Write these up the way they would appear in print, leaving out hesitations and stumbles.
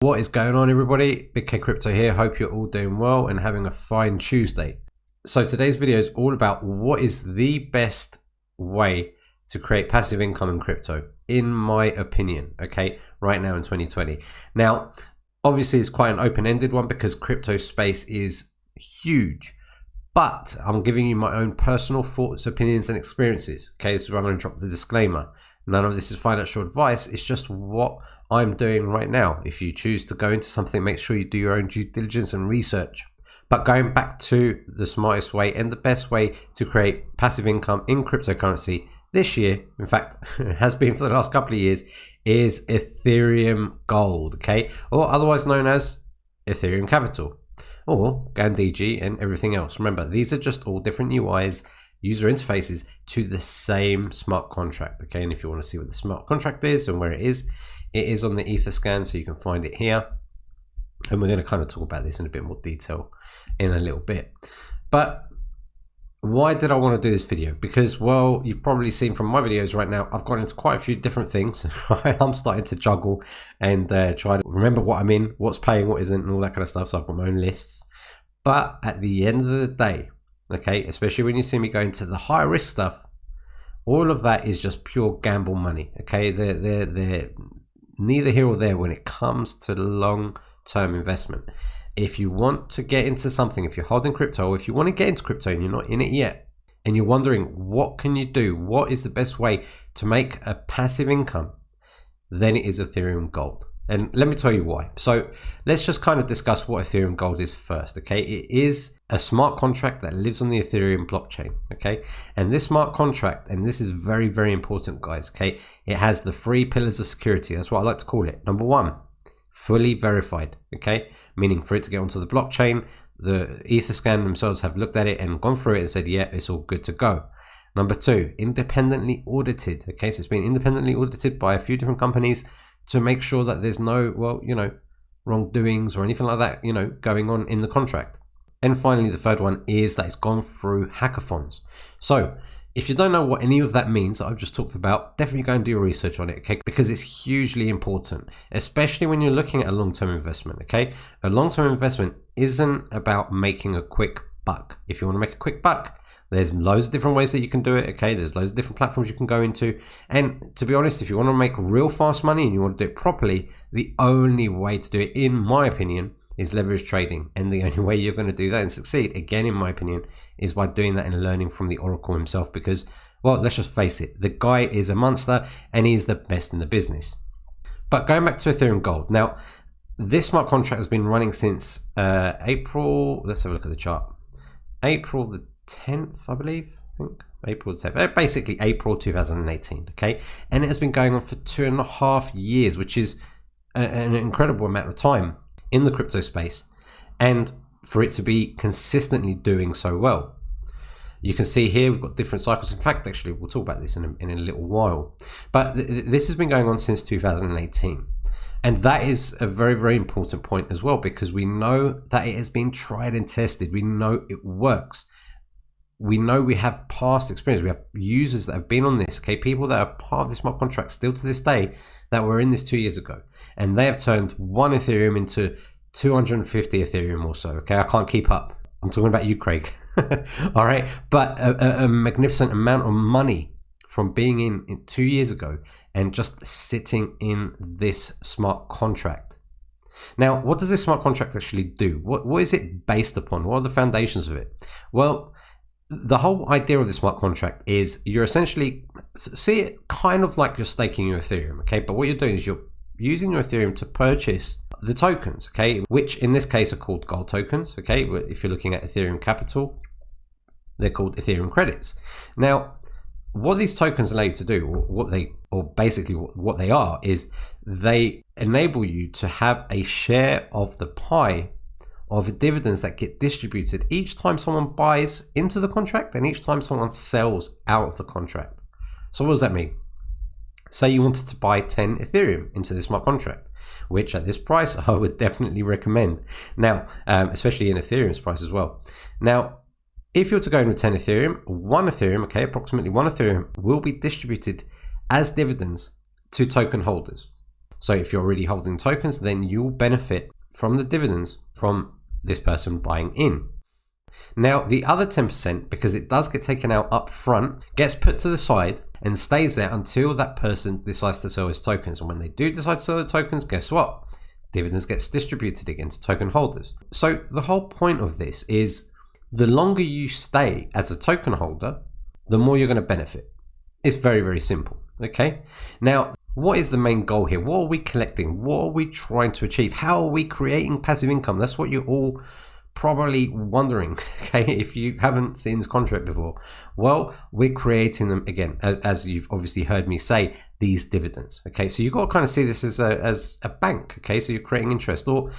What is going on, everybody? BigK Crypto here. Hope you're all doing well and having a fine Tuesday. So today's video is all about what is the best way to create passive income in crypto, in my opinion, okay, right now in 2020. Now, obviously it's quite an open-ended one because crypto space is huge, but I'm giving you my own personal thoughts, opinions, and experiences. Okay, so I'm going to drop the disclaimer. None of this is financial advice. It's just what I'm doing right now. If you choose to go into something, make sure you do your own due diligence and research. But going back to the smartest way and the best way to create passive income in cryptocurrency this year, in fact, it has been for the last couple of years, is Ethereum Gold, okay? Or otherwise known as Ethereum Capital, or GandDG and everything else. Remember, these are just all different UIs, user interfaces to the same smart contract. Okay, and if you want to see what the smart contract is and where it is on the Etherscan, so you can find it here. And we're going to kind of talk about this in a bit more detail in a little bit. But why did I want to do this video? Because, well, you've probably seen from my videos right now, I've gone into quite a few different things. I'm starting to juggle and try to remember what I'm in, what's paying, what isn't, and all that kind of stuff. So I've got my own lists. But at the end of the day, okay, especially when you see me go into the high risk stuff, all of that is just pure gamble money. Okay, they're neither here or there when it comes to long-term investment. If you want to get into something, if you're holding crypto, or if you want to get into crypto and you're not in it yet, and you're wondering what can you do, what is the best way to make a passive income, then it is Ethereum Gold. And let me tell you why. So let's just kind of discuss what Ethereum Gold is first, okay? It is a smart contract that lives on the Ethereum blockchain, okay? And this smart contract, and this is very, very important, guys, okay? It has the 3 pillars of security. That's what I like to call it. Number 1, fully verified, okay? Meaning for it to get onto the blockchain, the Etherscan themselves have looked at it and gone through it and said, yeah, it's all good to go. Number 2, independently audited, okay? So it's been independently audited by a few different companies to make sure that there's no, well, you know, wrongdoings or anything like that, you know, going on in the contract. And finally, the third one is that it's gone through hackathons. So if you don't know what any of that means that I've just talked about, definitely go and do your research on it, okay? Because it's hugely important, especially when you're looking at a long-term investment, okay? A long-term investment isn't about making a quick buck. If you want to make a quick buck, there's loads of different ways that you can do it, okay? There's loads of different platforms you can go into. And to be honest, if you want to make real fast money and you want to do it properly, the only way to do it, in my opinion, is leverage trading. And the only way you're going to do that and succeed, again, in my opinion, is by doing that and learning from the Oracle himself. Because, well, let's just face it, the guy is a monster and he's the best in the business. But going back to Ethereum Gold. Now, this smart contract has been running since April. Let's have a look at the chart. April the 10th, I believe. I think April 10th, basically April 2018, okay? And it has been going on for 2.5 years, which is an incredible amount of time in the crypto space, and for it to be consistently doing so well. You can see here we've got different cycles. In fact, actually, we'll talk about this in a little while. But this has been going on since 2018. And that is a very, very important point as well, because we know that it has been tried and tested. We know it works. We know we have past experience. We have users that have been on this, okay? People that are part of this smart contract still to this day that were in this 2 years ago. And they have turned 1 Ethereum into 250 Ethereum or so, okay? I can't keep up. I'm talking about you, Craig. All right? But a magnificent amount of money from being in 2 years ago and just sitting in this smart contract. Now, what does this smart contract actually do? What is it based upon? What are the foundations of it? Well, the whole idea of the smart contract is you're essentially, see it kind of like you're staking your Ethereum, okay? But what you're doing is you're using your Ethereum to purchase the tokens, okay? Which in this case are called gold tokens, okay? If you're looking at Ethereum Capital, they're called Ethereum credits. Now, what these tokens allow you to do, basically what they are, is they enable you to have a share of the pie of dividends that get distributed each time someone buys into the contract and each time someone sells out of the contract. So what does that mean? Say you wanted to buy 10 Ethereum into this smart contract, which at this price I would definitely recommend. Now, especially in Ethereum's price as well. Now, if you're to go in with 10 Ethereum, 1 Ethereum, okay, approximately 1 Ethereum will be distributed as dividends to token holders. So if you're already holding tokens, then you'll benefit from the dividends from this person buying in. Now, the other 10%, because it does get taken out up front, gets put to the side and stays there until that person decides to sell his tokens. And when they do decide to sell the tokens, guess what? Dividends gets distributed again to token holders. So the whole point of this is the longer you stay as a token holder, the more you're going to benefit. It's very, very simple. Okay. Now, what is the main goal here? What are we collecting? What are we trying to achieve? How are we creating passive income? That's what you're all probably wondering, okay, if you haven't seen this contract before. Well, we're creating them again, as you've obviously heard me say, these dividends. Okay, so you've got to kind of see this as a bank. Okay, so you're creating interest, or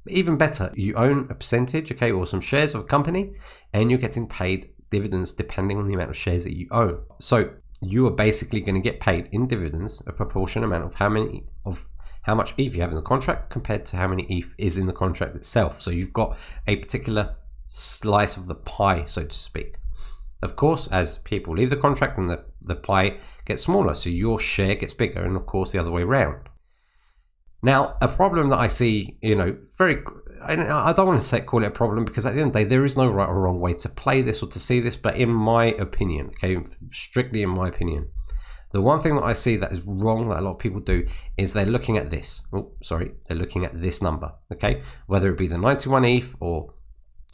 even better, you own a percentage, okay, or some shares of a company, and you're getting paid dividends depending on the amount of shares that you own. So you are basically going to get paid in dividends a proportion amount of how much ETH you have in the contract compared to how many ETH is in the contract itself. So you've got a particular slice of the pie, so to speak. Of course, as people leave the contract, and the pie gets smaller, so your share gets bigger, and of course the other way around. Now, a problem that I see, I don't want to call it a problem, because at the end of the day, there is no right or wrong way to play this or to see this, but in my opinion, okay, strictly in my opinion, the one thing that I see that is wrong that a lot of people do is they're looking at this. They're looking at this number, okay? Whether it be the 91 ETH or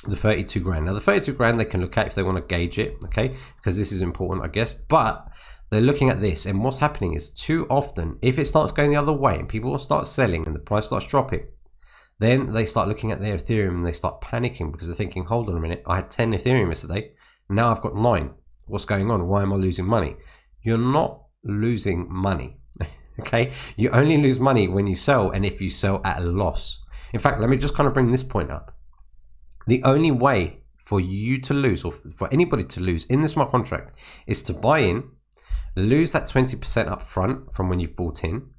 the 32 grand. Now, the 32 grand they can look at if they want to gauge it, okay? Because this is important, I guess. But they're looking at this, and what's happening is too often, if it starts going the other way and people will start selling and the price starts dropping, then they start looking at their Ethereum and they start panicking because they're thinking, hold on a minute, I had 10 Ethereum yesterday. Now I've got 9. What's going on? Why am I losing money? You're not losing money, okay? You only lose money when you sell, and if you sell at a loss. In fact, let me just kind of bring this point up. The only way for you to lose, or for anybody to lose in this smart contract, is to buy in, lose that 20% up front from when you've bought in,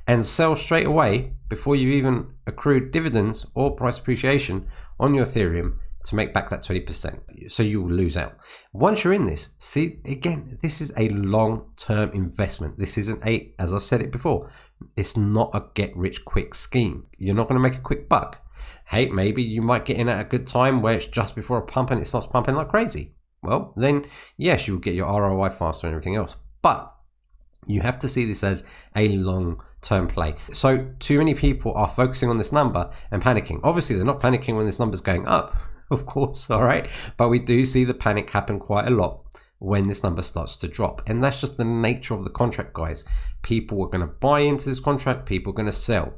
and sell straight away before you've even accrued dividends or price appreciation on your Ethereum to make back that 20%. So you will lose out. Once you're in this, see, again, this is a long-term investment. This isn't as I've said it before, it's not a get-rich-quick scheme. You're not going to make a quick buck. Hey, maybe you might get in at a good time where it's just before a pump and it starts pumping like crazy. Well, then, yes, you'll get your ROI faster and everything else. But you have to see this as a long-term play. So too many people are focusing on this number and panicking. Obviously, they're not panicking when this number's going up, of course, all right? But we do see the panic happen quite a lot when this number starts to drop. And that's just the nature of the contract, guys. People are going to buy into this contract. People are going to sell.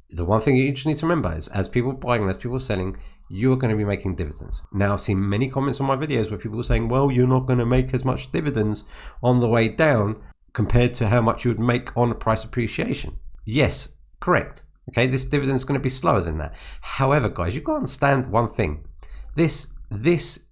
The one thing you just need to remember is as people buying and as people selling, you are going to be making dividends. Now, I've seen many comments on my videos where people are saying, well, you're not going to make as much dividends on the way down compared to how much you would make on a price appreciation. Yes, correct. Okay, this dividend is going to be slower than that. However, guys, you've got to understand one thing. This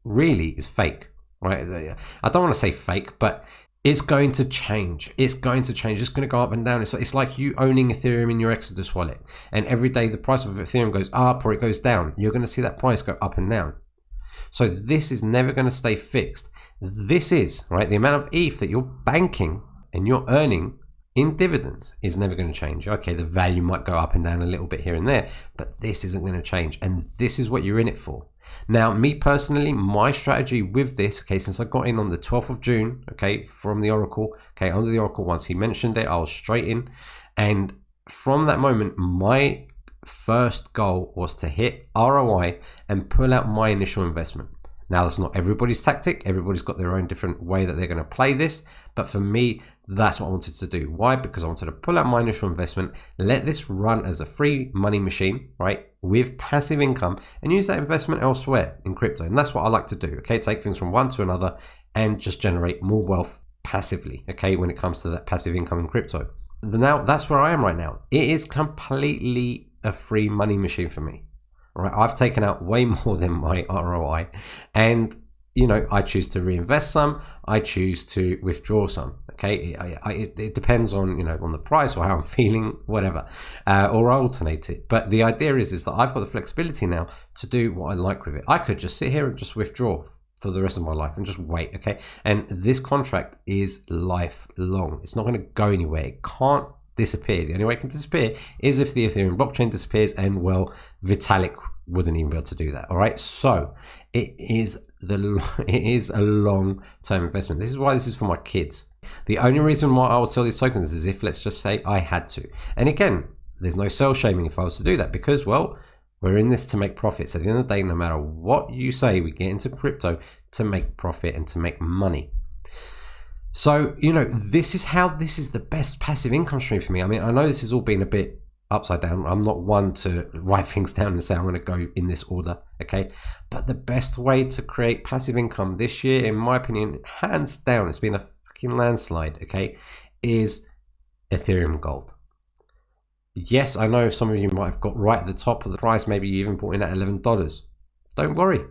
really is fake, right? I don't want to say fake, but it's going to change. It's going to change. It's going to go up and down. It's like you owning Ethereum in your Exodus wallet. And every day the price of Ethereum goes up or it goes down. You're going to see that price go up and down. So this is never going to stay fixed. This is, right, the amount of ETH that you're banking and you're earning in dividends is never going to change. Okay, the value might go up and down a little bit here and there, but this isn't going to change. And this is what you're in it for. Now, me personally, my strategy with this, okay, since I got in on the 12th of June, okay, from the Oracle, okay, under the Oracle, once he mentioned it, I was straight in. And from that moment, my first goal was to hit ROI and pull out my initial investment. Now, that's not everybody's tactic. Everybody's got their own different way that they're going to play this. But for me, that's what I wanted to do. Why? Because I wanted to pull out my initial investment, let this run as a free money machine, right, with passive income, and use that investment elsewhere in crypto. And that's what I like to do, okay? Take things from one to another and just generate more wealth passively, okay, when it comes to that passive income in crypto. Now, that's where I am right now. It is completely a free money machine for me. Right, I've taken out way more than my ROI, and I choose to reinvest some, I choose to withdraw some. Okay, it depends on on the price or how I'm feeling, whatever, or I alternate it. But the idea is that I've got the flexibility now to do what I like with it. I could just sit here and just withdraw for the rest of my life and just wait. Okay, and this contract is lifelong. It's not going to go anywhere. It can't disappear. The only way it can disappear is if the Ethereum blockchain disappears, and well, Vitalik wouldn't even be able to do that. All right, so it is a long-term investment. This is why this is for my kids. The only reason why I would sell these tokens is if, let's just say, I had to. And again, there's no sell shaming if I was to do that, because, well, we're in this to make profits. At the end of the day, no matter what you say, we get into crypto to make profit and to make money. So, you know, this is the best passive income stream for me. I mean, I know this has all been a bit upside down. I'm not one to write things down and say I'm going to go in this order, okay? But the best way to create passive income this year, in my opinion, hands down, it's been a fucking landslide, okay, is Ethereum Gold. Yes, I know some of you might have got right at the top of the price, maybe you even bought in at $11. Don't worry,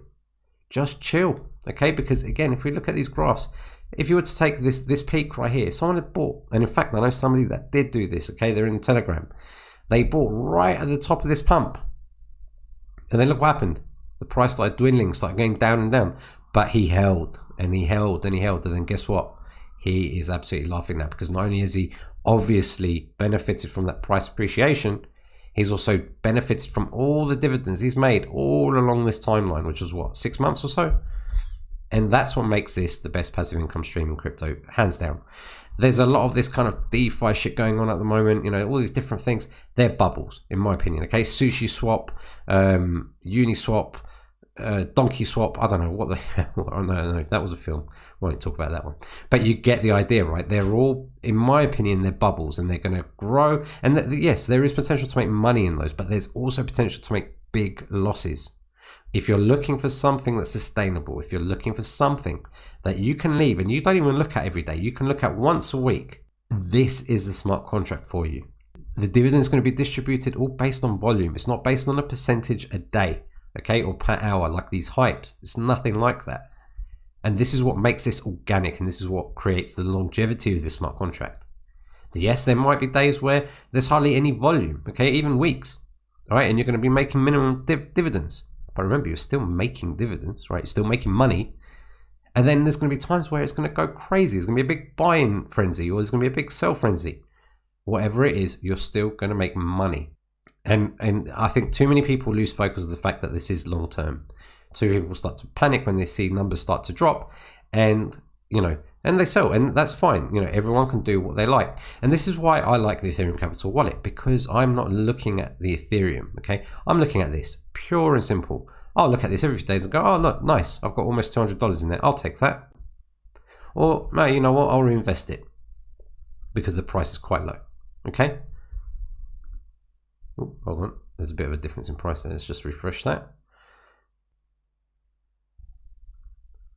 just chill, okay? Because again, if we look at these graphs, if you were to take this peak right here, someone had bought, and in fact, I know somebody that did do this, okay? They're in Telegram. They bought right at the top of this pump. And then look what happened. The price started dwindling, started going down and down. But he held, and he held, and he held. And then guess what? He is absolutely laughing now, because not only has he obviously benefited from that price appreciation, he's also benefited from all the dividends he's made all along this timeline, which was what, 6 months or so? And that's what makes this the best passive income stream in crypto, hands down. There's a lot of this kind of DeFi shit going on at the moment, you know, all these different things. They're bubbles, in my opinion, okay? Sushi Swap, Uniswap, Donkey Swap, I don't know what the hell, no, that was a film. I won't talk about that one. But you get the idea, right? They're all, in my opinion, they're bubbles, and they're going to grow. And yes, there is potential to make money in those, but there's also potential to make big losses. If you're looking for something that's sustainable, if you're looking for something that you can leave and you don't even look at every day, you can look at once a week, this is the smart contract for you. The dividend is going to be distributed all based on volume. It's not based on a percentage a day, okay, or per hour like these hypes. It's nothing like that. And this is what makes this organic, and this is what creates the longevity of the smart contract. Yes, there might be days where there's hardly any volume, okay, even weeks, all right, and you're going to be making minimum dividends. But remember, you're still making dividends, right? You're still making money. And then there's going to be times where it's going to go crazy. There's going to be a big buying frenzy, or there's going to be a big sell frenzy. Whatever it is, you're still going to make money. And I think too many people lose focus of the fact that this is long term. Too many people start to panic when they see numbers start to drop, and you know, and they sell, and that's fine. You know, everyone can do what they like. And this is why I like the Ethereum Capital Wallet, because I'm not looking at the Ethereum, okay? I'm looking at this, pure and simple. I'll look at this every few days and go, oh, look, nice. I've got almost $200 in there. I'll take that. Or, no, you know what? I'll reinvest it because the price is quite low, okay? Oh, hold on. There's a bit of a difference in price there. Let's just refresh that.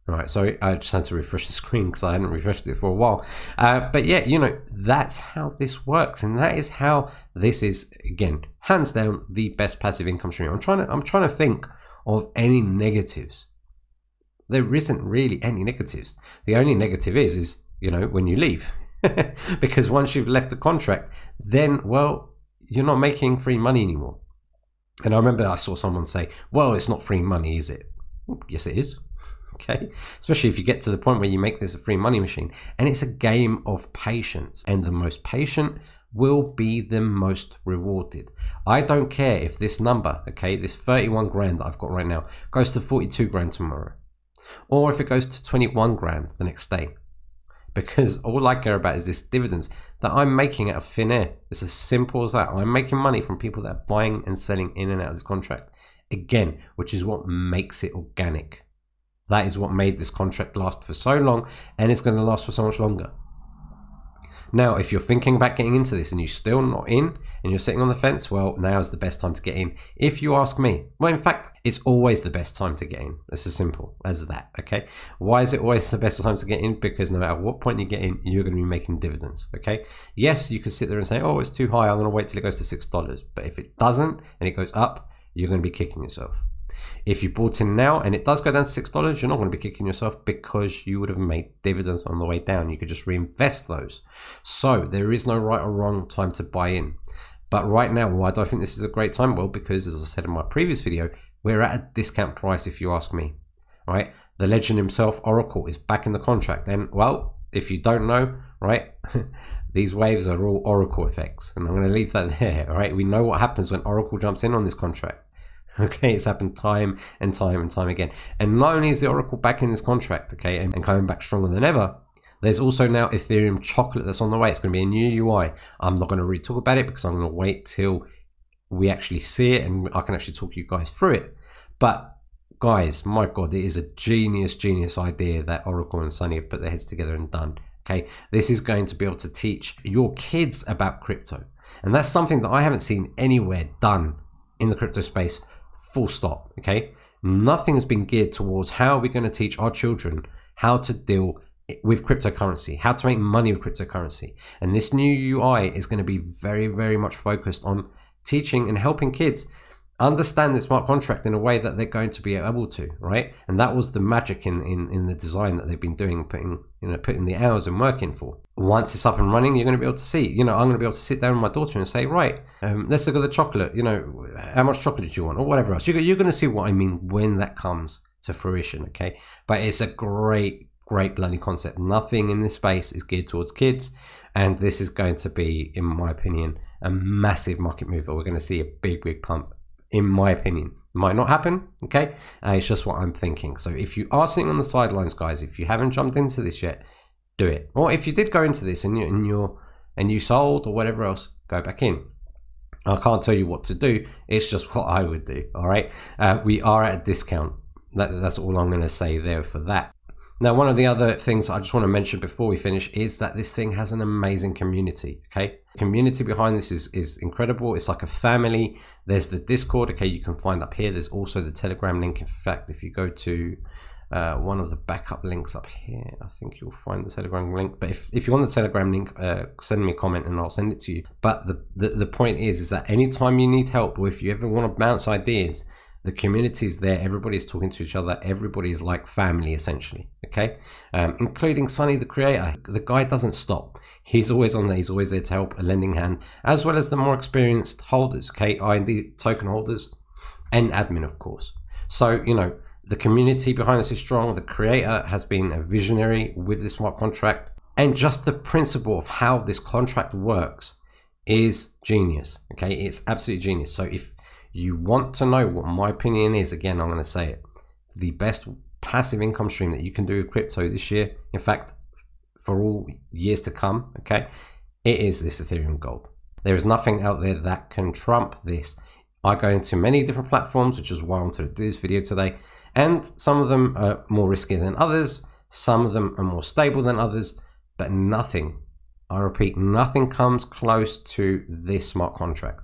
All right, sorry, I just had to refresh the screen because I hadn't refreshed it for a while. But yeah, you know, that's how this works, and that is how this is, again, hands down, the best passive income stream. I'm trying to think of any negatives. There isn't really any negatives. The only negative is you know, when you leave, because once you've left the contract, then well, you're not making free money anymore. And I remember I saw someone say, "Well, it's not free money, is it?" Yes, it is. Okay, especially if you get to the point where you make this a free money machine. And it's a game of patience, and the most patient will be the most rewarded. I don't care if this number, okay, this 31 grand that I've got right now goes to 42 grand tomorrow, or if it goes to 21 grand the next day, because all I care about is this dividends that I'm making out of thin air. It's as simple as that. I'm making money from people that are buying and selling in and out of this contract, again, which is what makes it organic. That is what made this contract last for so long, and it's going to last for so much longer. Now, if you're thinking about getting into this and you're still not in, and you're sitting on the fence, well, now is the best time to get in, if you ask me. Well, in fact, it's always the best time to get in. It's as simple as that, okay? Why is it always the best time to get in? Because no matter what point you get in, you're going to be making dividends, okay? Yes, you can sit there and say, oh, it's too high, I'm going to wait till it goes to $6. But if it doesn't, and it goes up, you're going to be kicking yourself. If you bought in now and it does go down to $6, you're not going to be kicking yourself, because you would have made dividends on the way down. You could just reinvest those. So there is no right or wrong time to buy in. But right now, why do I think this is a great time? Well, because as I said in my previous video, we're at a discount price if you ask me. Right? The legend himself, Oracle, is back in the contract. And well, if you don't know, right, These waves are all Oracle effects, and I'm going to leave that there. All right, we know what happens when Oracle jumps in on this contract. Okay, it's happened time and time and time again. And not only is the Oracle back in this contract, okay, and coming back stronger than ever, there's also now Ethereum chocolate that's on the way. It's going to be a new UI. I'm not going to really talk about it because I'm going to wait till we actually see it and I can actually talk you guys through it. But guys, my God, it is a genius idea that Oracle and Sunny have put their heads together and done. Okay, this is going to be able to teach your kids about crypto. And that's something that I haven't seen anywhere done in the crypto space, full stop. Okay, nothing has been geared towards how we're going to teach our children how to deal with cryptocurrency, how to make money with cryptocurrency. And this new UI is going to be very much focused on teaching and helping kids understand the smart contract in a way that they're going to be able to, right? And that was the magic in the design that they've been doing, putting the hours and working for. Once it's up and running, you're going to be able to see, I'm going to be able to sit down with my daughter and say, right, let's look at the chocolate, how much chocolate do you want, or whatever else. You're going to see what I mean when that comes to fruition, okay? But it's a great bloody concept. Nothing in this space is geared towards kids, and this is going to be, in my opinion, a massive market mover. We're going to see a big pump, in my opinion. Might not happen, okay? It's just what I'm thinking. So if you are sitting on the sidelines, guys, if you haven't jumped into this yet, do it. Or if you did go into this and you sold or whatever else, go back in. I can't tell you what to do. It's just what I would do. All right. We are at a discount. That's all I'm going to say there for that. Now, one of the other things I just want to mention before we finish is that this thing has an amazing community, okay? The community behind this is incredible. It's like a family. There's the Discord, okay, you can find up here. There's also the Telegram link. In fact, if you go to one of the backup links up here, I think you'll find the Telegram link. But if you want the Telegram link, send me a comment and I'll send it to you. But the point is that anytime you need help, or if you ever want to bounce ideas, the community is there. Everybody's talking to each other. Everybody is like family, essentially. Okay, including Sunny, the creator. The guy doesn't stop. He's always on there. He's always there to help, a lending hand, as well as the more experienced holders. Okay, IND token holders and admin, of course. So the community behind us is strong. The creator has been a visionary with this smart contract, and just the principle of how this contract works is genius. Okay, it's absolutely genius. So if you want to know what my opinion is, again, I'm going to say it, the best passive income stream that you can do with crypto this year, in fact, for all years to come, okay, it is this Ethereum Gold. There is nothing out there that can trump this. I go into many different platforms, which is why I wanted to do this video today, and some of them are more risky than others, some of them are more stable than others, but nothing, I repeat, nothing comes close to this smart contract.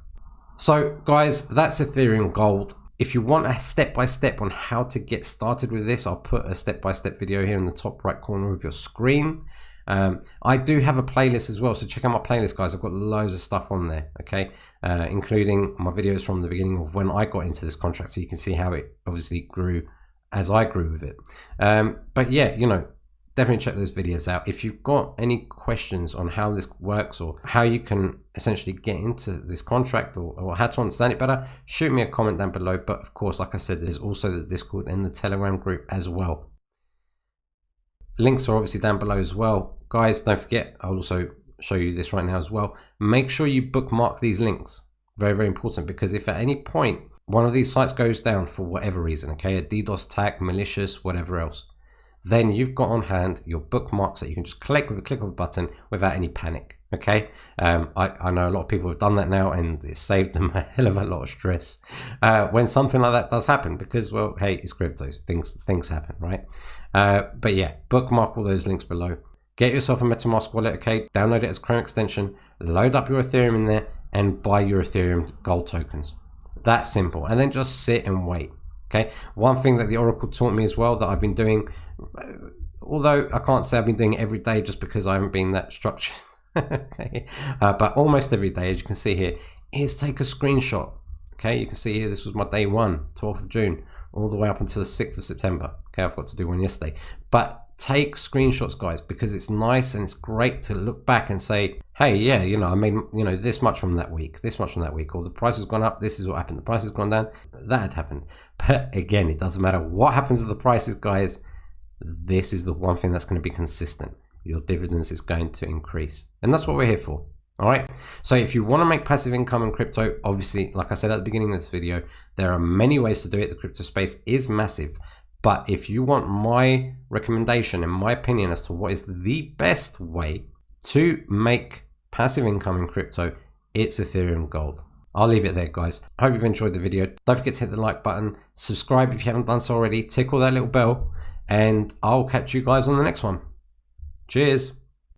So guys, that's Ethereum Gold. If you want a step-by-step on how to get started with this, I'll put a step-by-step video here in the top right corner of your screen. I do have a playlist as well, so check out my playlist, guys. I've got loads of stuff on there, okay, including my videos from the beginning of when I got into this contract, so you can see how it obviously grew as I grew with it. But yeah, definitely check those videos out. If you've got any questions on how this works or how you can essentially get into this contract or how to understand it better, shoot me a comment down below. But of course, like I said, there's also the Discord and the Telegram group as well. Links are obviously down below as well. Guys, don't forget, I'll also show you this right now as well. Make sure you bookmark these links. Very important, because if at any point one of these sites goes down for whatever reason, okay, a DDoS attack, malicious, whatever else, then you've got on hand your bookmarks that you can just click with a click of a button without any panic, okay? I know a lot of people have done that now, and it saved them a hell of a lot of stress when something like that does happen, because, well, hey, it's crypto, things happen, right? But yeah, bookmark all those links below. Get yourself a MetaMask wallet, okay? Download it as a Chrome extension, load up your Ethereum in there, and buy your Ethereum Gold tokens. That simple, and then just sit and wait. Okay, one thing that the Oracle taught me as well that I've been doing, although I can't say I've been doing it every day just because I haven't been that structured, okay, but almost every day, as you can see here, is take a screenshot. Okay, you can see here, this was my day one, 12th of June, all the way up until the 6th of September. Okay, I forgot to do one yesterday, but take screenshots, guys, because it's nice and it's great to look back and say, hey, yeah, I made, this much from that week, this much from that week, or the price has gone up, this is what happened, the price has gone down, that had happened. But again, it doesn't matter what happens to the prices, guys, this is the one thing that's going to be consistent. your dividends is going to increase. And that's what we're here for. All right. So if you want to make passive income in crypto, obviously, like I said at the beginning of this video, there are many ways to do it. The crypto space is massive. But if you want my recommendation and my opinion as to what is the best way to make passive income in crypto, it's Ethereum Gold. I'll leave it there, guys. I hope you've enjoyed the video. Don't forget to hit the like button, subscribe if you haven't done so already, tickle that little bell, and I'll catch you guys on the next one. Cheers.